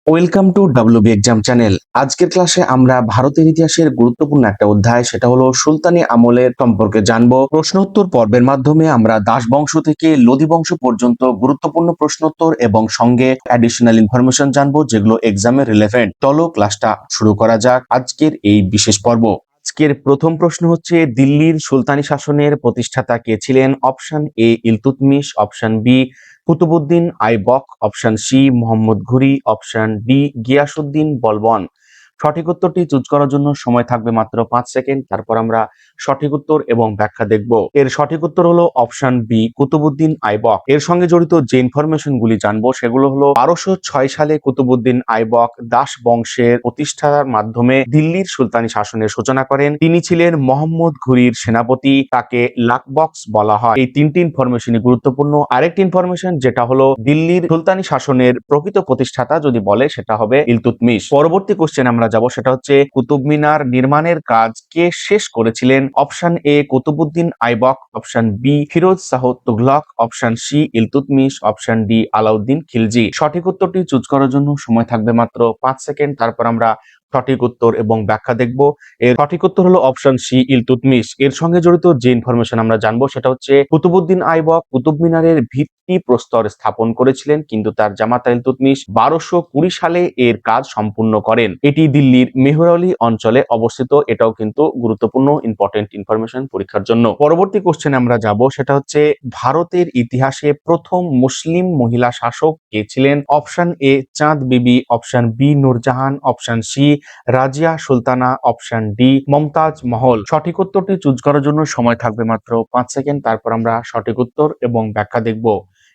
Welcome to WB exam channel. আজকের ক্লাসে আমরা ভারতের ইতিহাসের গুরুত্বপূর্ণ একটা অধ্যায়, সেটা হলো সুলতানি আমলের সম্পর্কে জানবো। প্রশ্নোত্তর পর্বের মাধ্যমে আমরা দাস বংশ থেকে লোদী বংশ পর্যন্ত গুরুত্বপূর্ণ প্রশ্নোত্তর এবং সঙ্গে অ্যাডিশনাল ইনফরমেশন জানবো, যেগুলো এক্সামে রিলেভেন্ট। চলো ক্লাসটা শুরু করা যাক আজকের এই বিশেষ পর্ব। আজকের প্রথম প্রশ্ন হচ্ছে, দিল্লির সুলতানি শাসনের প্রতিষ্ঠাতা কে ছিলেন? Option A Iltutmish, option B Qutbuddin Aibak, option C Mohammad Ghori, option D Ghiyasuddin Balban. সঠিক উত্তরটি চুজ করার জন্য সময় থাকবে মাত্র 5 সেকেন্ড। তারপর আমরা সঠিক উত্তর এবং ব্যাখ্যা দেখব। এর সঠিক উত্তর হলো অপশন বি কুতুবউদ্দিন আইবক। এর সঙ্গে জড়িত যে ইনফরমেশন গুলি জানবো সেগুলো হলো 1206 সালে কুতুবউদ্দিন আইবক দাস বংশের প্রতিষ্ঠার মাধ্যমে দিল্লির সুলতানি শাসনের সূচনা করেন। তিনি ছিলেন মোহাম্মদ ঘুরির সেনাপতি, তাকে লাকবক্স বলা হয়। এই তিনটি ইনফরমেশনই গুরুত্বপূর্ণ। আরেকটি ইনফরমেশন যেটা হলো দিল্লির সুলতানি শাসনের প্রকৃত প্রতিষ্ঠাতা যদি বলে সেটা হবে ইলতুৎমিশ। পরবর্তী কোশ্চেন আমরা যাব, সেটা হচ্ছে কুতুব মিনার নির্মাণের কাজ কে শেষ করেছিলেন? Option A Qutubuddin Aibak, option B Firoz Shah Tughlaq, option C Iltutmish, option D Alauddin Khilji. সঠিক উত্তরটি চুজ করার জন্য সময় থাকবে মাত্র 5 সেকেন্ড। তারপর আমরা সঠিক উত্তর এবং ব্যাখ্যা দেখব। এর সঠিক উত্তর হলো অপশন সি ইলতুৎমিশ। এর সঙ্গে জড়িত যে ইনফরমেশন আমরা জানবো সেটা হচ্ছে কুতুবউদ্দিন আইবক কুতুব মিনারের ভিত্তি প্রস্তর স্থাপন করেছিলেন, কিন্তু তার জামাতা ইলতুৎমিশ 1220 সালে এর কাজ সম্পূর্ণ করেন। এটি দিল্লির মেহরলি অঞ্চলে অবস্থিত। এটাও কিন্তু গুরুত্বপূর্ণ ইম্পর্টেন্ট ইনফরমেশন পরীক্ষার জন্য। পরবর্তী কোশ্চেন আমরা যাব, সেটা হচ্ছে ভারতের ইতিহাসে প্রথম মুসলিম মহিলা শাসক কে ছিলেন? Option A Chand Bibi, option B Nurjahan, option C Razia Sultana, option D Mumtaz Mahal. সঠিক উত্তরটি চুজ করার জন্য সময় থাকবে মাত্র 5 সেকেন্ড। তারপর আমরা সঠিক উত্তর এবং ব্যাখ্যা দেখব।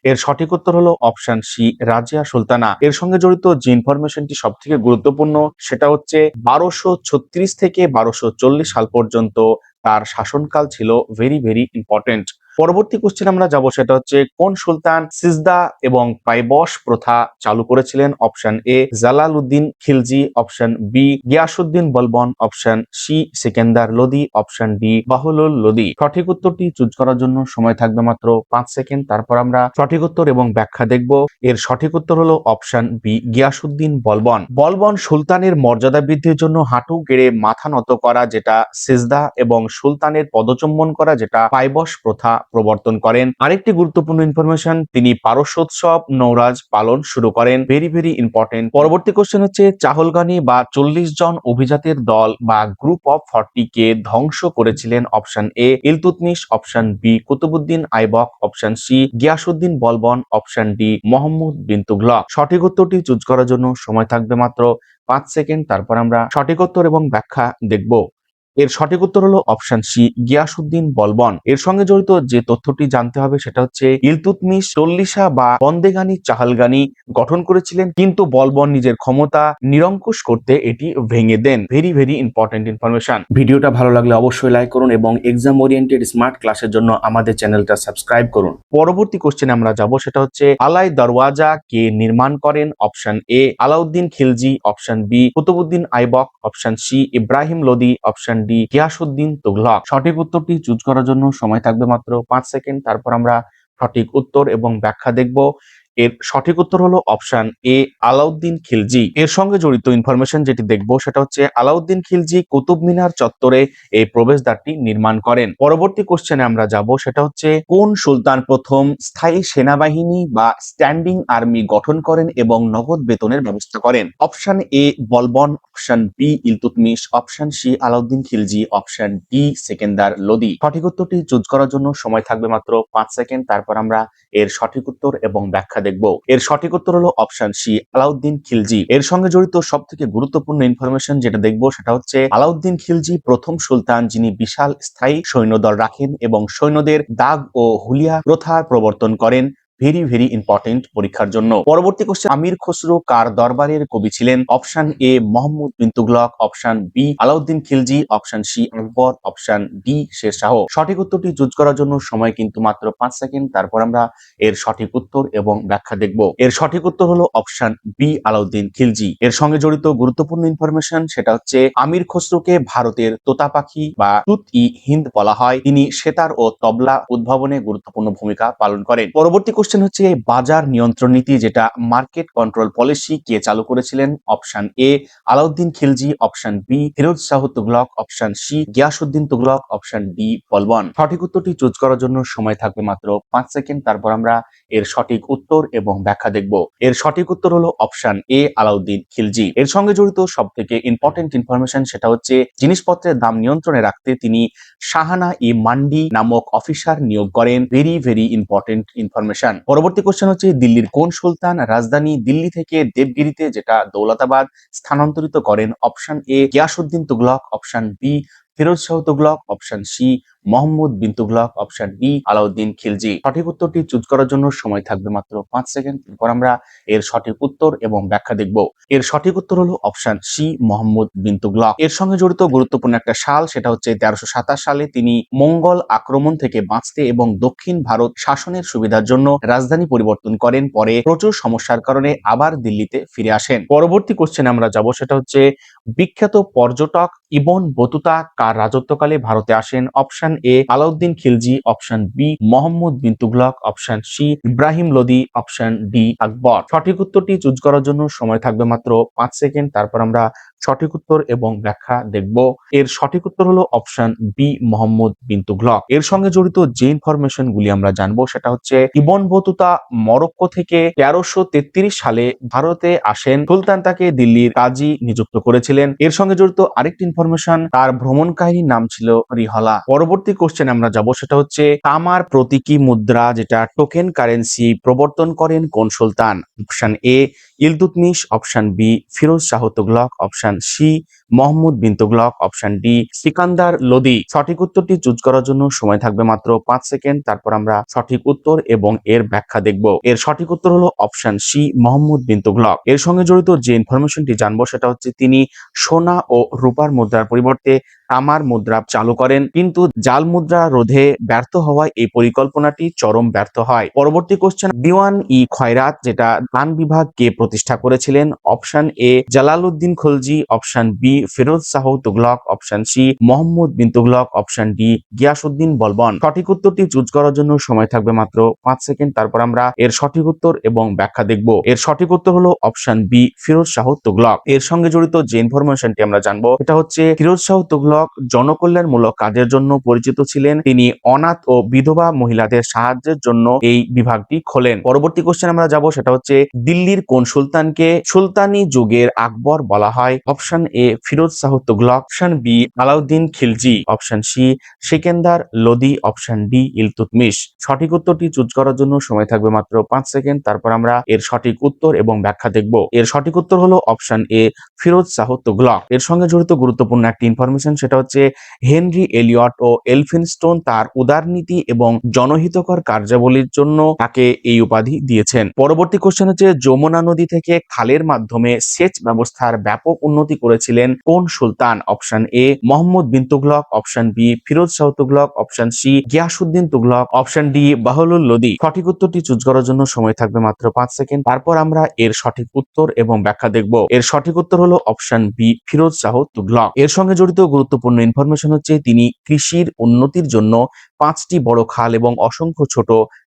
এর সঠিক উত্তর হলো অপশন সি রাজিয়া সুলতানা। এর সঙ্গে জড়িত যে ইনফরমেশনটি সব থেকে গুরুত্বপূর্ণ সেটা হচ্ছে 1236 থেকে 1240 সাল পর্যন্ত তার শাসনকাল ছিল ভেরি ভেরি ইম্পর্টেন্ট। পরবর্তী কোশ্চেন আমরা যাব, সেটা হচ্ছে কোন সুলতান সিজদা এবং পাইবশ প্রথা চালু করেছিলেন? Option A Jalaluddin Khilji, option B Ghiyasuddin Balban, option C Sikandar Lodi, option D Bahlul Lodi. সঠিক উত্তরটি চুজ করার জন্য সময় থাকবে মাত্র 5 সেকেন্ড। তারপর আমরা সঠিক উত্তর এবং ব্যাখ্যা দেখব। এর সঠিক উত্তর হলো অপশন বি গিয়াসউদ্দিন বলবন। বলবন সুলতানের মর্যাদা বৃদ্ধির জন্য হাঁটু গেড়ে মাথা নত করা যেটা সিজদা এবং সুলতানের পদচুম্বন করা যেটা পাইবশ প্রথা প্রবর্তন করেন। আরেকটি গুরুত্বপূর্ণ ইনফরমেশন, তিনি পারস্যোৎসব নৌরাজ পালন শুরু করেন। Very very important. পরবর্তী কোশ্চেন হচ্ছে চাহলগানি বা 40 জন অভিজাতের দল বা গ্রুপ অফ 40 কে ধ্বংস করেছিলেন? Option A Iltutmish, option B Qutbuddin Aibak, option C Ghiyasuddin Balban, option D Muhammad bin Tughluq. সঠিক উত্তরটি চুজ করার জন্য সময় থাকবে মাত্র 5 সেকেন্ড। তারপর আমরা সঠিক উত্তর এবং ব্যাখ্যা দেখব। এর সঠিক উত্তর হলো অপশন সি গিয়াসউদ্দিন বলবন। এর সঙ্গে জড়িত যে তথ্যটি জানতে হবে সেটা হচ্ছে ইলতুৎমিশ চল্লিশা বা বন্দেগানি চাহালগানি গঠন করেছিলেন, কিন্তু বলবন নিজের ক্ষমতা নিরঙ্কুশ করতে এটি ভেঙে দেন। Very very important information. ভিডিওটা ভালো লাগলে অবশ্যই লাইক করুন এবং এক্সাম ওরিয়েন্টেড স্মার্ট ক্লাসের জন্য আমাদের চ্যানেলটা সাবস্ক্রাইব করুন। পরবর্তী কোশ্চেনে আমরা যাব, সেটা হচ্ছে আলাই দরওয়াজা কে নির্মাণ করেন? Option A Alauddin Khilji, option B Qutbuddin Aibak, option C Ibrahim Lodi, option D Ghiyasuddin Tughlaq. সঠিক উত্তরটি চুজ করার জন্য সময় থাকবে মাত্র 5 সেকেন্ড। তারপর আমরা সঠিক উত্তর এবং ব্যাখ্যা দেখব। এর সঠিক উত্তর হলো অপশন এ আলাউদ্দিন খিলজি। এর সঙ্গে জড়িত ইনফরমেশন যেটি দেখব সেটা হচ্ছে আলাউদ্দিন খিলজি কুতুব মিনার চত্বরে এই প্রবেশদ্বারটি নির্মাণ করেন। পরবর্তী কোশ্চেনে আমরা যাব, সেটা হচ্ছে কোন সুলতান প্রথম স্থায়ী সেনাবাহিনী বা স্ট্যান্ডিং আর্মি গঠন করেন এবং নগদ বেতনের ব্যবস্থা করেন? Option A Balban, option B Iltutmish, option C Alauddin Khilji, option D Sikandar Lodi. সঠিক উত্তরটি চুজ করার জন্য সময় থাকবে মাত্র 5 সেকেন্ড। তারপর আমরা এর সঠিক উত্তর এবং ব্যাখ্যা দেখব। এর সঠিক উত্তর হলো অপশন সি আলাউদ্দিন খিলজি। এর সঙ্গে জড়িত সব থেকে গুরুত্বপূর্ণ ইনফরমেশন যেটা দেখব সেটা হচ্ছে আলাউদ্দিন খিলজি প্রথম সুলতান যিনি বিশাল স্থায়ী সৈন্যদল রাখেন এবং সৈন্যদের দাগ ও হুলিয়া প্রথার প্রবর্তন করেন। ভেরি ভেরি ইম্পর্টেন্ট পরীক্ষার জন্য। পরবর্তী কোশ্চেন, আমির খসরু কার দরবারের কবি ছিলেন? Option A Muhammad bin Tughlaq, option B Alauddin Khilji, option C Akbar, option D Sher Shah. সঠিক উত্তরটি চুজ করার জন্য সময় কিন্তু মাত্র 5 সেকেন্ড। তারপর আমরা এর সঠিক উত্তর এবং ব্যাখ্যা দেখব। এর সঠিক উত্তর হলো অপশন বি আলাউদ্দিন খিলজি। এর সঙ্গে জড়িত গুরুত্বপূর্ণ ইনফরমেশন সেটা হচ্ছে আমির খসরুকে ভারতের তোতা পাখি বা তুত ই হিন্দ বলা হয়। তিনি সেতার ও তবলা উদ্ভাবনে গুরুত্বপূর্ণ ভূমিকা পালন করেন। পরবর্তী কোশ্চেন হচ্ছে বাজার নিয়ন্ত্রণ নীতি যেটা মার্কেট কন্ট্রোল পলিসি কে চালু করেছিলেন? Option A Alauddin Khilji, option B Firoz Shah Tughlaq, option C Ghiyasuddin Tughlaq, option D Balban. সঠিক উত্তরটি চুজ করার জন্য সময় থাকবে মাত্র 5 সেকেন্ড। তারপর আমরা এর সঠিক উত্তর এবং ব্যাখ্যা দেখব। এর সঠিক উত্তর হলো অপশন এ আলাউদ্দিন খিলজি। এর সঙ্গে জড়িত সব থেকে ইম্পর্টেন্ট ইনফরমেশন সেটা হচ্ছে জিনিসপত্রের দাম নিয়ন্ত্রণে রাখতে তিনি শাহানা ই মান্ডি নামক অফিসার নিয়োগ করেন। Very very important information. পরবর্তী কোশ্চেন হচ্ছে দিল্লির কোন সুলতান রাজধানী দিল্লি থেকে দেবগিরিতে যেটা দৌলতাবাদ স্থানান্তরিত করেন? Option A Ghiyasuddin Tughlaq, option B Firoz Shah Tughlaq, option C Mohammad bin Tughlaq, option D Alauddin Khilji. সঠিক উত্তরটি চুজ করার জন্য সময় থাকবে মাত্র 5 সেকেন্ড। এরপর আমরা এর সঠিক উত্তর এবং ব্যাখ্যা দেখব। এর সঠিক উত্তর হলো অপশন সি মোহাম্মদ বিন তুগলক। এর সঙ্গে জড়িত গুরুত্বপূর্ণ একটা সাল সেটা হচ্ছে 1327 সালে তিনি মঙ্গল আক্রমণ থেকে বাঁচতে এবং দক্ষিণ ভারত শাসনের সুবিধার জন্য রাজধানী পরিবর্তন করেন। পরে প্রচুর সমস্যার কারণে আবার দিল্লিতে ফিরে আসেন। পরবর্তী কোশ্চেনে আমরা যাব, সেটা হচ্ছে বিখ্যাত পর্যটক ইবন বতুতা কার রাজত্বকালে ভারতে আসেন? Option A Alauddin Khilji, option B Muhammad bin Tughlaq, option C Ibrahim Lodi, option D Akbar. সঠিক উত্তরটি চুজ করার জন্য সময় থাকবে মাত্র 5 সেকেন্ড। তারপর আমরা সঠিক উত্তর এবং ব্যাখ্যা দেখব। এর সঠিক উত্তর হলো অপশন বি মোহাম্মদ বিন তুগলক। এর সঙ্গে জড়িত যে ইনফরমেশন গুলি আমরা জানবো সেটা হচ্ছে ইবন বতুতা মরক্কো থেকে 1333 সালে ভারতে আসেন। সুলতান তাকে দিল্লির কাজী নিযুক্ত করেছিলেন। এর সঙ্গে জড়িত আরেকটি ইনফরমেশন, তার ভ্রমণ কাহিনীর নাম ছিল রিহলা। পরবর্তী কোশ্চেন আমরা যাব, সেটা হচ্ছে তামার প্রতীকী মুদ্রা যেটা টোকেন কারেন্সি প্রবর্তন করেন কোন সুলতান? Option A Iltutmish, option B Firoz Shah Tughlaq, option C Mohammad bin Tughlaq, option D Sikandar Lodi. সঠিক উত্তরটি চুজ করার জন্য সময় থাকবে মাত্র 5 সেকেন্ড। তারপর আমরা সঠিক উত্তর এবং এর ব্যাখ্যা দেখব। এর সঠিক উত্তর হলো অপশন সি মোহাম্মদ বিন তুগলক। এর সঙ্গে জড়িত যে ইনফরমেশনটি জানবো সেটা হচ্ছে তিনি সোনা ও রূপার মুদ্রার পরিবর্তে তামার মুদ্রা চালু করেন, কিন্তু জাল মুদ্রা রোধে ব্যর্থ হওয়ায় এই পরিকল্পনাটি চরম ব্যর্থ হয়। পরবর্তী কোশ্চেন, দিওয়ান ই খয়রাত যেটা দান বিভাগ কে প্রতিষ্ঠা করেছিলেন? Option A Jalaluddin Khalji, option B Firoz Shah Tughlaq, option C Mohammad bin Tughlaq, option D Ghiyasuddin Balban. সঠিক উত্তরটি চুজ করার জন্য সময় থাকবে মাত্র 5 সেকেন্ড। তারপর আমরা এর সঠিক উত্তর এবং ব্যাখ্যা দেখব। এর সঠিক উত্তর হলো অপশন বি ফিরোজ শাহ তুগলক। এর সঙ্গে জড়িত যে ইনফরমেশনটি আমরা জানবো এটা হচ্ছে ফিরোজ শাহ তুগলক জনকল্যাণমূলক কাজের জন্য পরিচিত ছিলেন। তিনি অনাথ ও বিধবা মহিলাদের সাহায্যের জন্য এই বিভাগটি খোলেন। পরবর্তী কোশ্চেন আমরা যাব, সেটা হচ্ছে দিল্লির কোন সুলতানকে সুলতানি যুগের আকবর বলা হয়? Option A Firoz Shah Tughlaq, option B Alauddin Khilji, option C Sikandar Lodi, option D Iltutmish. সঠিক উত্তরটি চুজ করার জন্য সময় থাকবে মাত্র 5 সেকেন্ড। তারপর আমরা এর সঠিক উত্তর এবং ব্যাখ্যা দেখব। এর সঠিক উত্তর হলো অপশন এ ফিরোজ শাহ তুগলক। এর সঙ্গে জড়িত গুরুত্বপূর্ণ একটি ইনফরমেশন সেটা হচ্ছে হেনরি এলিয়ট ও এলফিনস্টোন তার উদারনীতি এবং জনহিতকর কার্যাবলীর জন্য তাকে এই উপাধি দিয়েছেন। পরবর্তী কোশ্চেন হচ্ছে যমুনা নদী থেকে খালের মাধ্যমে সেচ ব্যবস্থার ব্যাপক উন্নতি করেছিলেন কোন সুলতান? Option A Muhammad bin Tughlaq, option B Firoz Shah Tughlaq, option C Ghiyasuddin Tughlaq, option D Bahlul Lodi. সঠিক উত্তরটি চুজ করার জন্য সময় থাকবে মাত্র 5 সেকেন্ড। তারপর আমরা এর সঠিক উত্তর এবং ব্যাখ্যা দেখব। এর সঠিক উত্তর হলো অপশন বি ফিরোজ শাহ তুগলক। এর সঙ্গে জড়িত গুরুত্বপূর্ণ ইনফরমেশন হচ্ছে তিনি কৃষির উন্নতির জন্য 5টি বড় খাল এবং অসংখ্য ছোট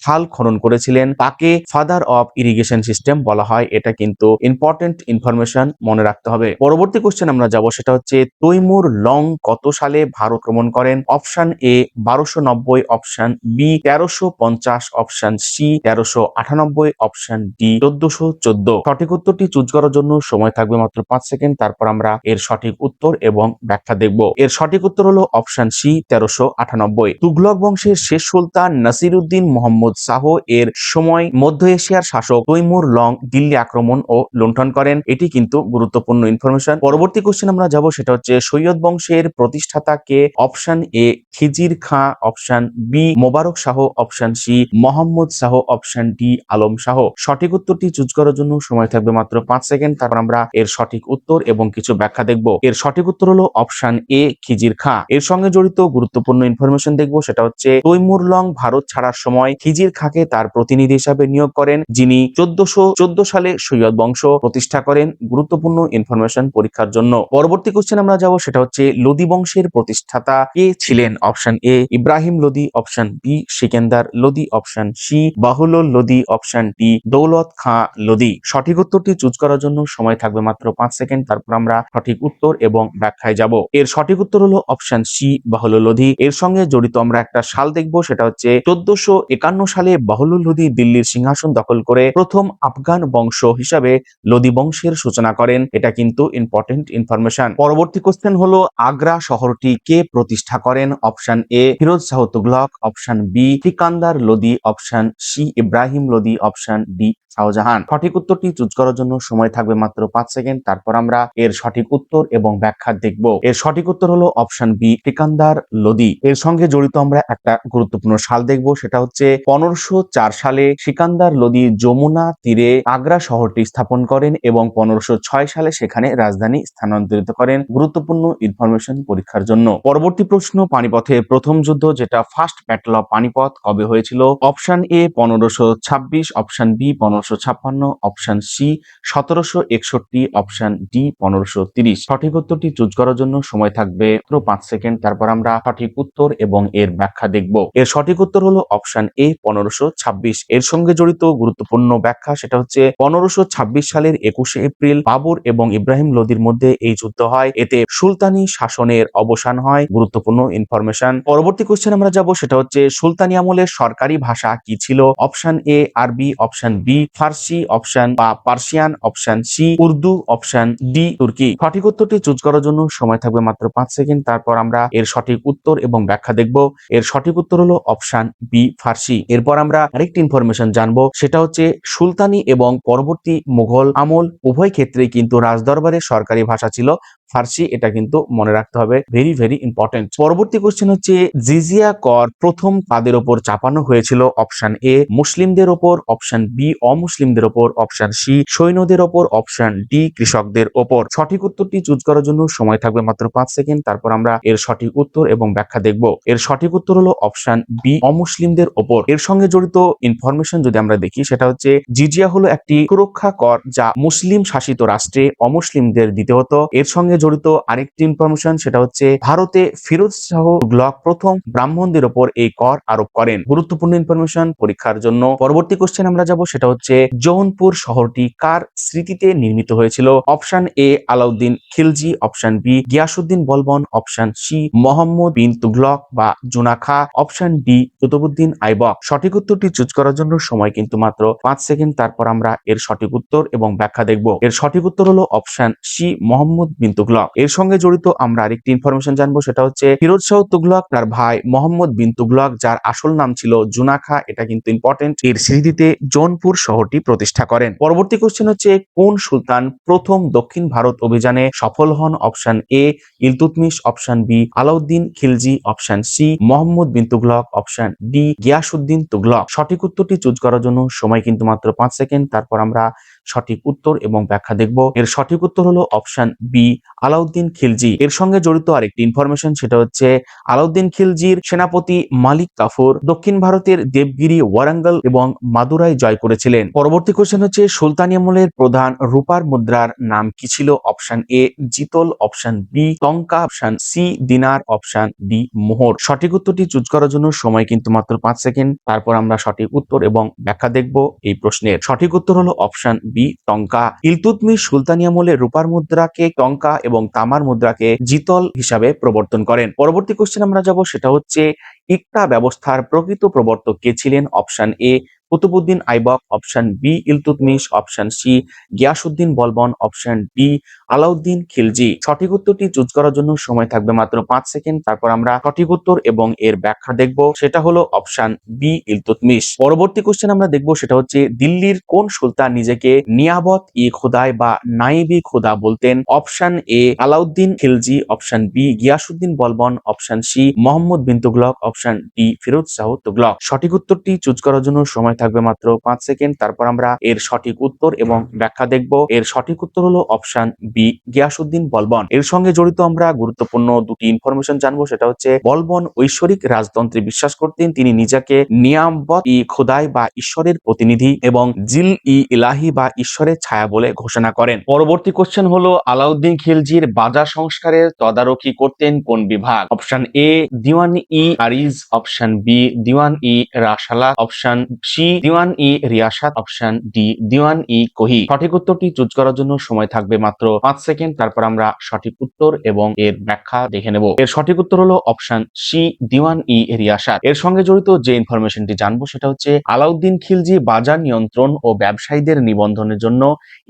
খাল খনন করেছিলেন। তাকে ফাদার অফ ইরিগেশন সিস্টেম বলা হয়। এটা কিন্তু ইম্পর্টেন্ট ইনফরমেশন, মনে রাখতে হবে। পরবর্তী কোশ্চেন আমরা যাব, সেটা হচ্ছে তৈমুর লং কত সালে ভারত আক্রমণ করেন? Option A 1290, option B 1350, option C 1398, option D 1414। সঠিক উত্তরটি চুজ করার জন্য সময় থাকবে মাত্র 5 সেকেন্ড। তারপর আমরা এর সঠিক উত্তর এবং ব্যাখ্যা দেখব। এর সঠিক উত্তর হলো অপশন সি 1398। তুগলক বংশের শেষ সুলতান নাসিরউদ্দিন মোহাম্মদ শাহ এর সময় মধ্য এশিয়ার শাসক তৈমুর লং দিল্লি আক্রমণ ও লুণ্ঠন করেন। এটি কিন্তু গুরুত্বপূর্ণ ইনফরমেশন। পরবর্তী কোশ্চেন আমরা যাব, সেটা হচ্ছে সৈয়দ বংশের প্রতিষ্ঠাতা কে? Option A Khizr Khan, option B Mubarak Shah, option C Muhammad Shah, option D Alam Shah. সঠিক উত্তরটি চুজ করার জন্য সময় থাকবে মাত্র 5 সেকেন্ড। তারপর আমরা এর সঠিক উত্তর এবং কিছু ব্যাখ্যা দেখব। এর সঠিক উত্তর হলো অপশন এ খিজির খাঁ। এর সঙ্গে জড়িত গুরুত্বপূর্ণ ইনফরমেশন দেখব, সেটা হচ্ছে তৈমুর লং ভারত ছাড়ার সময় খিজির খিলজির খাকে তার প্রতিনিধি হিসাবে নিয়োগ করেন, যিনি 1414 সালে সৈয়দ বংশ প্রতিষ্ঠা করেন। গুরুত্বপূর্ণ ইনফরমেশন পরীক্ষার জন্য। পরবর্তী কোশ্চেন আমরা যাব, সেটা হচ্ছে লোদি বংশের প্রতিষ্ঠাতা কে ছিলেন? Option A Ibrahim Lodi, option B Sikandar Lodi, option C Bahlul Lodi, option D Daulat Khan Lodi. সঠিক উত্তরটি চুজ করার জন্য সময় থাকবে মাত্র 5 সেকেন্ড। তারপর আমরা সঠিক উত্তর এবং ব্যাখ্যায় যাব। এর সঠিক উত্তর হলো অপশন সি বাহুলুল লোদি। এর সঙ্গে জড়িত আমরা একটা সাল দেখব, সেটা হচ্ছে 1451 সালে বাহুলুল লোদি দিল্লির সিংহাসন দখল করে প্রথম আফগান বংশ হিসাবে লোদি বংশের সূচনা করেন। এটা কিন্তু ইম্পর্টেন্ট ইনফরমেশন। পরবর্তী কোশ্চেন হলো আগ্রা শহরটি কে প্রতিষ্ঠা করেন? Option A Firoz Shah Tughlaq, option B Sikandar Lodi, option C Ibrahim Lodi, option D Shahjahan. সঠিক উত্তরটি চুজ করার জন্য সময় থাকবে মাত্র 5 সেকেন্ড। তারপর আমরা এর সঠিক উত্তর এবং ব্যাখ্যা দেখব। এর সঠিক উত্তর হলো অপশন বি সিকান্দার লোদি। এর সঙ্গে জড়িত আমরা একটা গুরুত্বপূর্ণ সাল দেখব, সেটা হচ্ছে 1504 সালে সিকান্দার লোদি যমুনা তীরে আগ্রা শহরটি স্থাপন করেন এবং 1506 সালে সেখানে রাজধানী স্থানান্তরিত করেন। গুরুত্বপূর্ণ ইনফরমেশন পরীক্ষার জন্য। পরবর্তী প্রশ্ন, পানিপথের প্রথম যুদ্ধ যেটা ফার্স্ট ব্যাটল অফ পানিপথ কবে হয়েছিল? Option A 1526, option B 1556, option C 1761, option D 1530। সঠিক উত্তরটি চুজ করার জন্য সময় থাকবে মাত্র 5 সেকেন্ড। তারপর আমরা সঠিক উত্তর এবং এর ব্যাখ্যা দেখব। এর সঠিক উত্তর হলো অপশন এ 1526। এর সঙ্গে জড়িত গুরুত্বপূর্ণ ব্যাখ্যা, সেটা হচ্ছে 1526 সালের 21শে এপ্রিল বাবর এবং ইব্রাহিম লোদির মধ্যে এই যুদ্ধ হয়। এতে সুলতানি শাসনের অবসান হয়। গুরুত্বপূর্ণ ইনফরমেশন। পরবর্তী কোশ্চেন আমরা যাব, সেটা হচ্ছে সুলতানি আমলের সরকারি ভাষা কি ছিল? Option A Arabi, option B Farsi, option বা Persian, option C Urdu, option D Turki. সঠিক উত্তরটি চুজ করার জন্য সময় থাকবে মাত্র 5 সেকেন্ড। তারপর আমরা এর সঠিক উত্তর এবং ব্যাখ্যা দেখব। এর সঠিক উত্তর হলো অপশন বি ফার্সি। এরপর আমরা আরেকটি ইনফরমেশন জানবো, সেটা হচ্ছে সুলতানি এবং পরবর্তী মুঘল আমল উভয় ক্ষেত্রেই কিন্তু রাজদরবারের সরকারি ভাষা ছিল ফার্সি। এটা কিন্তু মনে রাখতে হবে, ভেরি ভেরি ইম্পর্টেন্ট। পরবর্তী কোশ্চেন হচ্ছে জিজিয়া কর প্রথম কাদের ওপর চাপানো হয়েছিল? অপশন এ মুসলিমদের ওপর, অপশন বি অমুসলিমদের ওপর, অপশন সি সৈন্যদের ওপর, অপশন ডি কৃষকদের ওপর। সঠিক উত্তরটি চুজ করার জন্য সময় থাকবে মাত্র 5 সেকেন্ড। তারপর আমরা এর সঠিক উত্তর এবং ব্যাখ্যা দেখব। এর সঠিক উত্তর হলো অপশন বি অমুসলিমদের ওপর। এর সঙ্গে জড়িত ইনফরমেশন যদি আমরা দেখি, সেটা হচ্ছে জিজিয়া হলো একটি সুরক্ষা কর যা মুসলিম শাসিত রাষ্ট্রে অমুসলিমদের দিতে হতো। এর সঙ্গে জড়িত আরেকটি ইনফরমেশন, সেটা হচ্ছে ভারতে ফিরোজ শাহ তুগলক প্রথম ব্রাহ্মণদের ওপর এই কর আরোপ করেন। গুরুত্বপূর্ণ ইনফরমেশন পরীক্ষার জন্য। পরবর্তী কোশ্চেন আমরা যাব, সেটা হচ্ছে জৌনপুর শহরটি কার স্মৃতিতে নির্মিত হয়েছিল? Option A Alauddin Khilji, option B Ghiyasuddin Balban, option C Mohammad bin Tughluq বা জুনাখা, অপশন ডি কুতুবুদ্দিন আইবক। সঠিক উত্তরটি চুজ করার জন্য সময় কিন্তু মাত্র 5 সেকেন্ড। তারপর আমরা এর সঠিক উত্তর এবং ব্যাখ্যা দেখব। এর সঠিক উত্তর হলো অপশন সি মোহাম্মদ বিন তুগলক। এর সঙ্গে জড়িত আমরা আরেকটি ইনফরমেশন জানবো, সেটা হচ্ছে ফিরোজ শাহ তুগলক তার ভাই মোহাম্মদ বিন তুগলক, যার আসল নাম ছিল জুনাখা, এটা কিন্তু ইম্পর্টেন্ট, এর স্মৃতিতে জৌনপুর শহরটি প্রতিষ্ঠা করেন। পরবর্তী কোশ্চেন হচ্ছে কোন সুলতান প্রথম দক্ষিণ ভারত অভিযানে সফল হন? Option A Iltutmish, option B Alauddin Khilji, option C Mohammad bin Tughlaq, option D Ghiyasuddin Tughlaq. সঠিক উত্তরটি চুজ করার জন্য সময় কিন্তু মাত্র 5 সেকেন্ড। তারপর আমরা সঠিক উত্তর এবং ব্যাখ্যা দেখব। এর সঠিক উত্তর হলো অপশন বি আলাউদ্দিন খিলজি। এর সঙ্গে জড়িত আরেকটি ইনফরমেশন, সেটা হচ্ছে আলাউদ্দিন খিলজির সেনাপতি মালিক কাফুর দক্ষিণ ভারতের দেবগিরি, ওয়ারাঙ্গল এবং মাদুরাই জয় করেছিলেন। পরবর্তী কোশ্চেন হচ্ছে সুলতানি আমলের প্রধান রূপার মুদ্রার নাম কি ছিল? অপশন এ জিতল, অপশন বি টঙ্কা, অপশন সি দিনার, অপশন ডি মোহর। সঠিক উত্তরটি চুজ করার জন্য সময় কিন্তু মাত্র 5 সেকেন্ড। তারপর আমরা সঠিক উত্তর এবং ব্যাখ্যা দেখব এই প্রশ্নের। সঠিক উত্তর হলো অপশন বি টঙ্কা। ইলতুৎমিশ সুলতানি আমলে রূপার মুদ্রাকে টঙ্কা এবং তামার মুদ্রাকে জিতল হিসাবে প্রবর্তন করেন। পরবর্তী কোশ্চেন আমরা যাব, সেটা হচ্ছে ইকতা ব্যবস্থার প্রকৃত প্রবর্তক কে ছিলেন? Option A Qutubuddin Aibak, option B Iltutmish, option C Ghiyasuddin Balban, option D Alauddin Khilji. সঠিক উত্তরটি চুজ করার জন্য সময় থাকবে মাত্র 5 সেকেন্ড। তারপর আমরা সঠিক উত্তর এবং এর ব্যাখ্যা দেখব। সেটা হলো অপশন বি ইলতুৎমিশ। পরবর্তী কোশ্চেন আমরা দেখব, সেটা হচ্ছে দিল্লির কোন সুলতান নিজেকে নিয়াবত ই খোদায় বা নাইবি খোদা বলতেন? Option A Alauddin Khilji, option B Ghiyasuddin Balban, option C Mohammad bin Tughlaq, option D Firoz Shah Tughlaq. সঠিক উত্তরটি চুজ করার জন্য সময় থাকবে মাত্র 5 সেকেন্ড। তারপর আমরা এর সঠিক উত্তর এবং ব্যাখ্যা দেখব। এর সঠিক উত্তর হলো অপশন বি, গিয়াসউদ্দিন বলবন। এর সঙ্গে জড়িত আমরা গুরুত্বপূর্ণ দুটি ইনফরমেশন জানবো, সেটা হচ্ছে বলবন ঐশ্বরিক রাজতন্ত্রে বিশ্বাস করতেন। তিনি নিজেকে নিয়ামবত ই খোদাই বা ঈশ্বরের প্রতিনিধি এবং জিল ই ইলাহি বা ঈশ্বরের ছায়া বলে ঘোষণা করেন। পরবর্তী কোশ্চেন হলো আলাউদ্দিন খিলজির বাজার সংস্কারের তদারকি করতেন কোন বিভাগ? Option A Diwan i Arz, option B Diwan i Risalat, option C Diwan i Riyasat, option D Diwan i Kohi. সঠিক উত্তরটি চুজ করার জন্য সময় থাকবে মাত্র 5 সেকেন্ড। তারপর আমরা সঠিক উত্তর এবং এর ব্যাখ্যা দেখে নেব। এর সঠিক উত্তর হলো অপশন সি দিওয়ান ই রিয়াসাত। এর সঙ্গে জড়িত যে ইনফরমেশনটি জানবো সেটা হচ্ছে আলাউদ্দিন খিলজি বাজার নিয়ন্ত্রণ ও ব্যবসায়ীদের নিবন্ধনের জন্য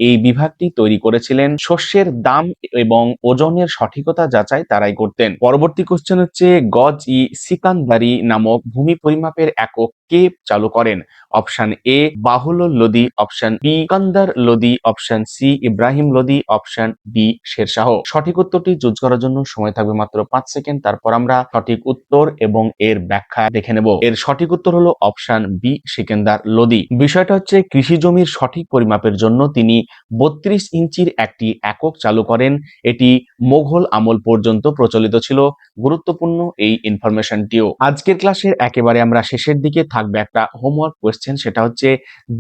এই বিভাগটি তৈরি করেছিলেন। শস্যের দাম এবং ওজনের সঠিকতা যাচাই তারাই করতেন। পরবর্তী কোশ্চেন হচ্ছে গজ ই সিকান্দারি নামক ভূমি পরিমাপের একক কে চালু করেন? Option A Bahlul Lodi, option B Sikandar Lodi, option C Ibrahim Lodi, option D Sher Shah. সঠিক উত্তরটি চুজ করার জন্য সময় থাকবে মাত্র 5 সেকেন্ড। তারপর আমরা সঠিক উত্তর এবং এর ব্যাখ্যা দেখে নেব। এর সঠিক উত্তর হলো অপশন বি সিকান্দার লোদি। বিষয়টা হচ্ছে কৃষি জমির সঠিক পরিমাপের জন্য তিনি 32 ইঞ্চির একটি একক চালু করেন। এটি মোঘল আমল পর্যন্ত প্রচলিত ছিল। গুরুত্বপূর্ণ এই ইনফরমেশনটিও। আজকের ক্লাসের একেবারে আমরা শেষের দিকে থাকবে একটা হোমওয়ার্ক কোয়েশ্চেন, সেটা হচ্ছে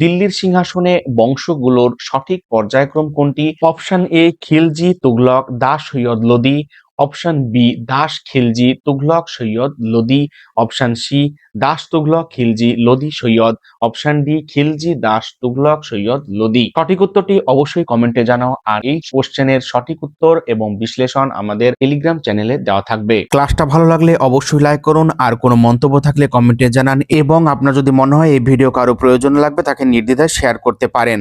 দিল্লির সিংহাসনে বংশগুলোর সঠিক পর্যায়ক্রম কোনটি? Option A Khilji, Tughlaq, Das, Sayyid, Lodi, option B Das, Khilji, Tughlaq, Sayyid, Lodi, option C Das, Tughlaq, Khilji, Lodi, Sayyid, option D Khilji, Das, Tughlaq, Sayyid, Lodi. সঠিক উত্তরটি অবশ্যই কমেন্টে জানাও। আর এই কোশ্চেনের সঠিক উত্তর এবং বিশ্লেষণ আমাদের টেলিগ্রাম চ্যানেলে দেওয়া থাকবে। ক্লাসটা ভালো লাগলে অবশ্যই লাইক করুন, আর কোনো মন্তব্য থাকলে কমেন্টে জানান, এবং আপনার যদি মনে হয় এই ভিডিও কারো প্রয়োজন লাগবে তাকে নির্দ্বিধায় শেয়ার করতে পারেন।